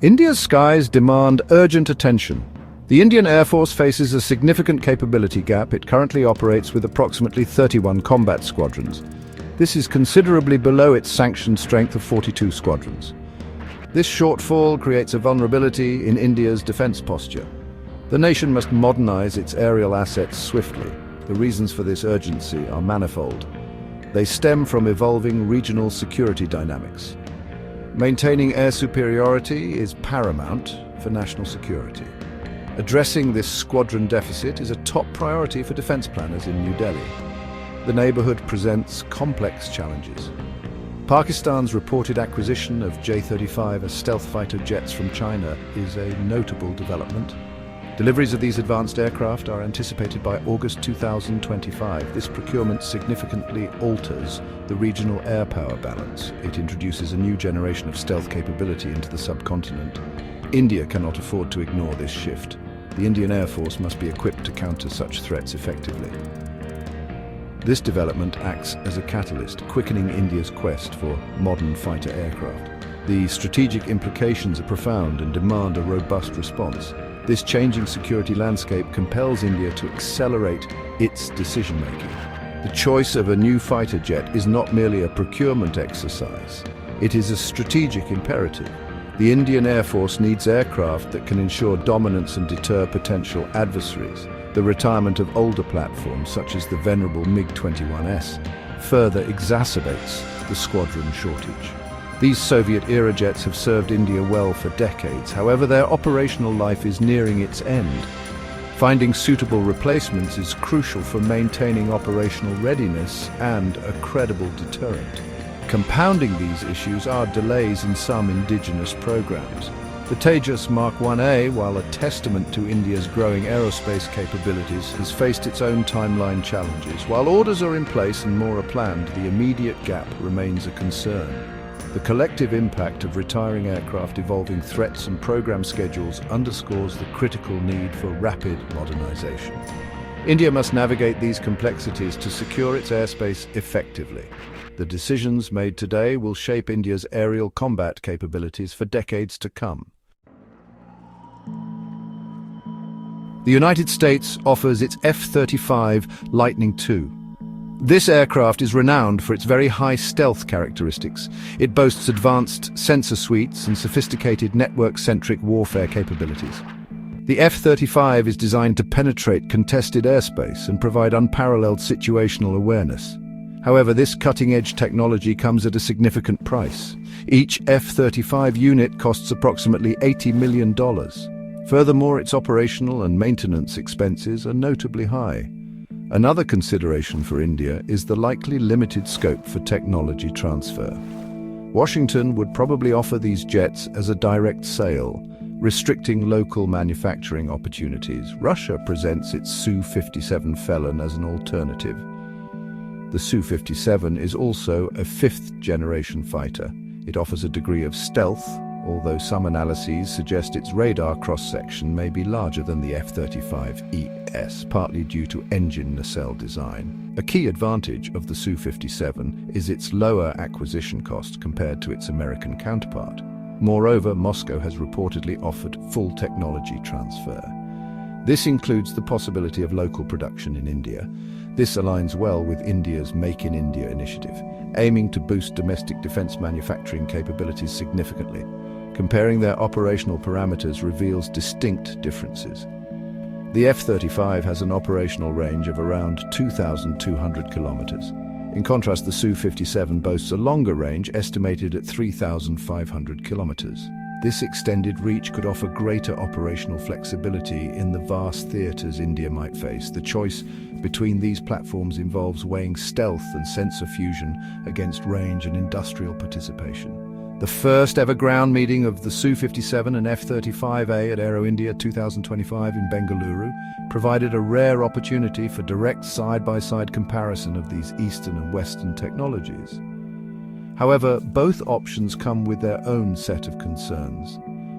India's skies demand urgent attention. The Indian Air Force faces a significant capability gap. It currently operates with approximately 31 combat squadrons. This is considerably below its sanctioned strength of 42 squadrons. This shortfall creates a vulnerability in India's defense posture. The nation must modernize its aerial assets swiftly. The reasons for this urgency are manifold. They stem from evolving regional security dynamics. Maintaining air superiority is paramount for national security. Addressing this squadron deficit is a top priority for defense planners in New Delhi. The neighborhood presents complex challenges. Pakistan's reported acquisition of J-35 stealth fighter jets from China is a notable development. Deliveries of these advanced aircraft are anticipated by August 2025. This procurement significantly alters the regional air power balance. It introduces a new generation of stealth capability into the subcontinent. India cannot afford to ignore this shift. The Indian Air Force must be equipped to counter such threats effectively. This development acts as a catalyst, quickening India's quest for modern fighter aircraft. The strategic implications are profound and demand a robust response. This changing security landscape compels India to accelerate its decision-making. The choice of a new fighter jet is not merely a procurement exercise. It is a strategic imperative. The Indian Air Force needs aircraft that can ensure dominance and deter potential adversaries. The retirement of older platforms, such as the venerable MiG-21S, further exacerbates the squadron shortage. These Soviet-era jets have served India well for decades. However, their operational life is nearing its end. Finding suitable replacements is crucial for maintaining operational readiness and a credible deterrent. Compounding these issues are delays in some indigenous programs. The Tejas Mark 1A, while a testament to India's growing aerospace capabilities, has faced its own timeline challenges. While orders are in place and more are planned, the immediate gap remains a concern. The collective impact of retiring aircraft, evolving threats and program schedules underscores the critical need for rapid modernization. India must navigate these complexities to secure its airspace effectively. The decisions made today will shape India's aerial combat capabilities for decades to come. The United States offers its F-35 Lightning II. This aircraft is renowned for its very high stealth characteristics. It boasts advanced sensor suites and sophisticated network-centric warfare capabilities. The F-35 is designed to penetrate contested airspace and provide unparalleled situational awareness. However, this cutting-edge technology comes at a significant price. Each F-35 unit costs approximately $80 million. Furthermore, its operational and maintenance expenses are notably high. Another consideration for India is the likely limited scope for technology transfer. Washington would probably offer these jets as a direct sale, restricting local manufacturing opportunities. Russia presents its Su-57 Felon as an alternative. The Su-57 is also a fifth-generation fighter. It offers a degree of stealth, although some analyses suggest its radar cross-section may be larger than the F-35ES, partly due to engine nacelle design. A key advantage of the Su-57 is its lower acquisition cost compared to its American counterpart. Moreover, Moscow has reportedly offered full technology transfer. This includes the possibility of local production in India. This aligns well with India's Make in India initiative, aiming to boost domestic defense manufacturing capabilities significantly. Comparing their operational parameters reveals distinct differences. The F-35 has an operational range of around 2,200 kilometers. In contrast, the Su-57 boasts a longer range, estimated at 3,500 kilometers. This extended reach could offer greater operational flexibility in the vast theaters India might face. The choice between these platforms involves weighing stealth and sensor fusion against range and industrial participation. The first ever ground meeting of the Su-57 and F-35A at Aero India 2025 in Bengaluru provided a rare opportunity for direct side-by-side comparison of these Eastern and Western technologies. However, both options come with their own set of concerns.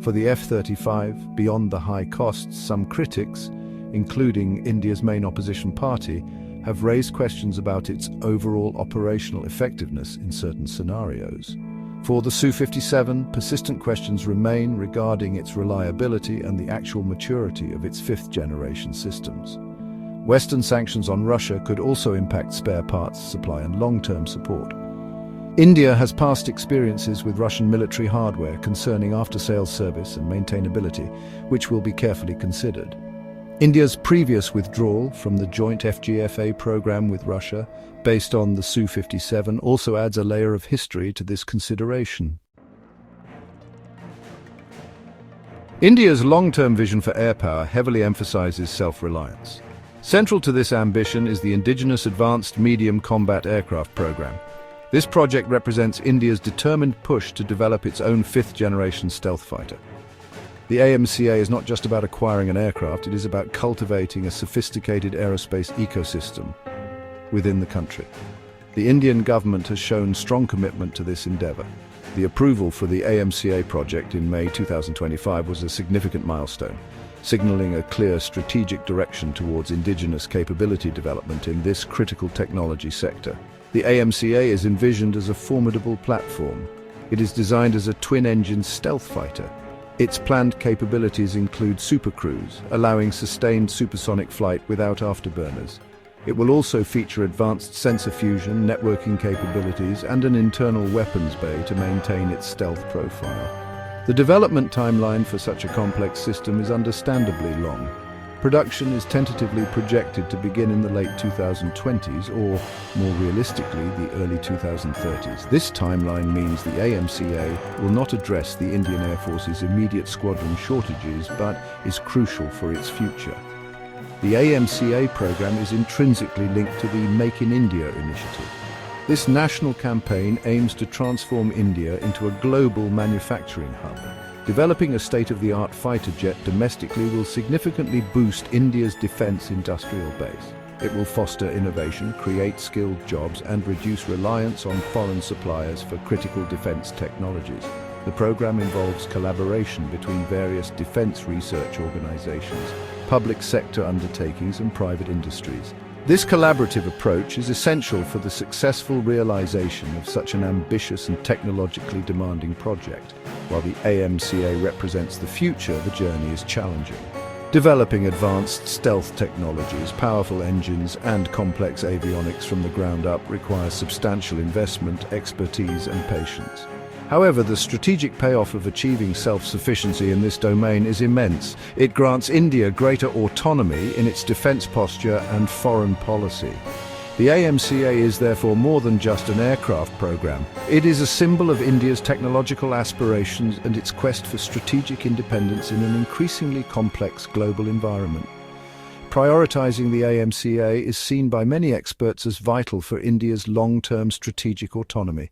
For the F-35, beyond the high costs, some critics, including India's main opposition party, have raised questions about its overall operational effectiveness in certain scenarios. For the Su-57, persistent questions remain regarding its reliability and the actual maturity of its fifth-generation systems. Western sanctions on Russia could also impact spare parts supply and long-term support. India has past experiences with Russian military hardware concerning after-sales service and maintainability, which will be carefully considered. India's previous withdrawal from the joint FGFA program with Russia, based on the Su-57, also adds a layer of history to this consideration. India's long-term vision for air power heavily emphasizes self-reliance. Central to this ambition is the indigenous Advanced Medium Combat Aircraft program. This project represents India's determined push to develop its own fifth-generation stealth fighter. The AMCA is not just about acquiring an aircraft, it is about cultivating a sophisticated aerospace ecosystem within the country. The Indian government has shown strong commitment to this endeavor. The approval for the AMCA project in May 2025 was a significant milestone, signaling a clear strategic direction towards indigenous capability development in this critical technology sector. The AMCA is envisioned as a formidable platform. It is designed as a twin-engine stealth fighter. Its planned capabilities include supercruise, allowing sustained supersonic flight without afterburners. It will also feature advanced sensor fusion, networking capabilities, and an internal weapons bay to maintain its stealth profile. The development timeline for such a complex system is understandably long. Production is tentatively projected to begin in the late 2020s or, more realistically, the early 2030s. This timeline means the AMCA will not address the Indian Air Force's immediate squadron shortages but is crucial for its future. The AMCA program is intrinsically linked to the Make in India initiative. This national campaign aims to transform India into a global manufacturing hub. Developing a state-of-the-art fighter jet domestically will significantly boost India's defense industrial base. It will foster innovation, create skilled jobs, and reduce reliance on foreign suppliers for critical defense technologies. The program involves collaboration between various defense research organizations, public sector undertakings, and private industries. This collaborative approach is essential for the successful realization of such an ambitious and technologically demanding project. While the AMCA represents the future, the journey is challenging. Developing advanced stealth technologies, powerful engines, and complex avionics from the ground up requires substantial investment, expertise, and patience. However, the strategic payoff of achieving self-sufficiency in this domain is immense. It grants India greater autonomy in its defense posture and foreign policy. The AMCA is therefore more than just an aircraft program. It is a symbol of India's technological aspirations and its quest for strategic independence in an increasingly complex global environment. Prioritizing the AMCA is seen by many experts as vital for India's long-term strategic autonomy.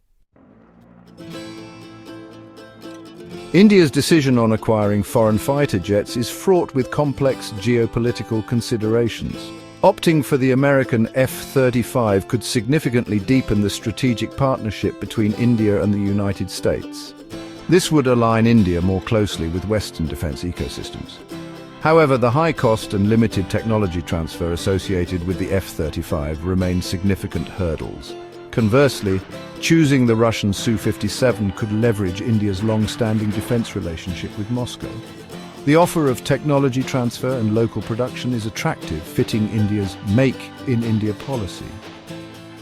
India's decision on acquiring foreign fighter jets is fraught with complex geopolitical considerations. Opting for the American F-35 could significantly deepen the strategic partnership between India and the United States. This would align India more closely with Western defense ecosystems. However, the high cost and limited technology transfer associated with the F-35 remain significant hurdles. Conversely, choosing the Russian Su-57 could leverage India's long-standing defense relationship with Moscow. The offer of technology transfer and local production is attractive, fitting India's Make in India policy.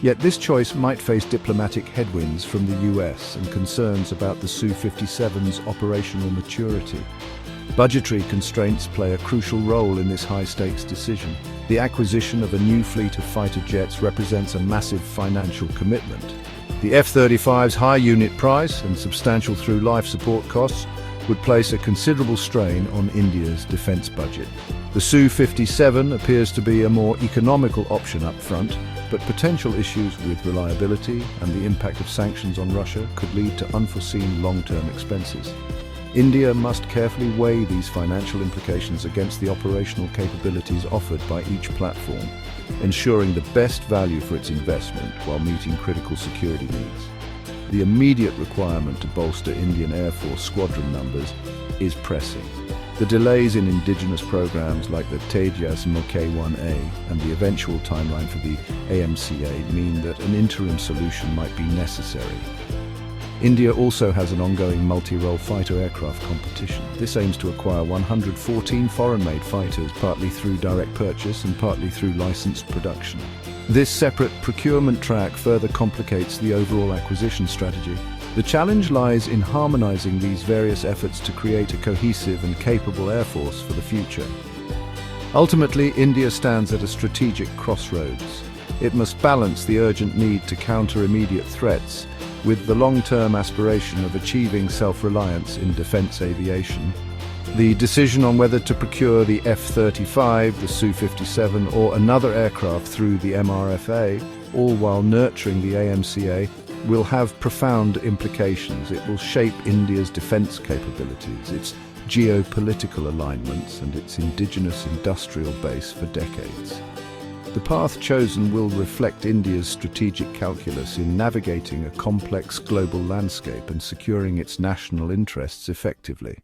Yet this choice might face diplomatic headwinds from the US and concerns about the Su-57's operational maturity. Budgetary constraints play a crucial role in this high-stakes decision. The acquisition of a new fleet of fighter jets represents a massive financial commitment. The F-35's high unit price and substantial through-life support costs would place a considerable strain on India's defense budget. The Su-57 appears to be a more economical option up front, but potential issues with reliability and the impact of sanctions on Russia could lead to unforeseen long-term expenses. India must carefully weigh these financial implications against the operational capabilities offered by each platform, ensuring the best value for its investment while meeting critical security needs. The immediate requirement to bolster Indian Air Force squadron numbers is pressing. The delays in indigenous programs like the Tejas Mk-1A and the eventual timeline for the AMCA mean that an interim solution might be necessary. India also has an ongoing multi-role fighter aircraft competition. This aims to acquire 114 foreign-made fighters, partly through direct purchase and partly through licensed production. This separate procurement track further complicates the overall acquisition strategy. The challenge lies in harmonizing these various efforts to create a cohesive and capable air force for the future. Ultimately, India stands at a strategic crossroads. It must balance the urgent need to counter immediate threats with the long-term aspiration of achieving self-reliance in defense aviation. The decision on whether to procure the F-35, the Su-57 or another aircraft through the MRFA, all while nurturing the AMCA, will have profound implications. It will shape India's defense capabilities, its geopolitical alignments and its indigenous industrial base for decades. The path chosen will reflect India's strategic calculus in navigating a complex global landscape and securing its national interests effectively.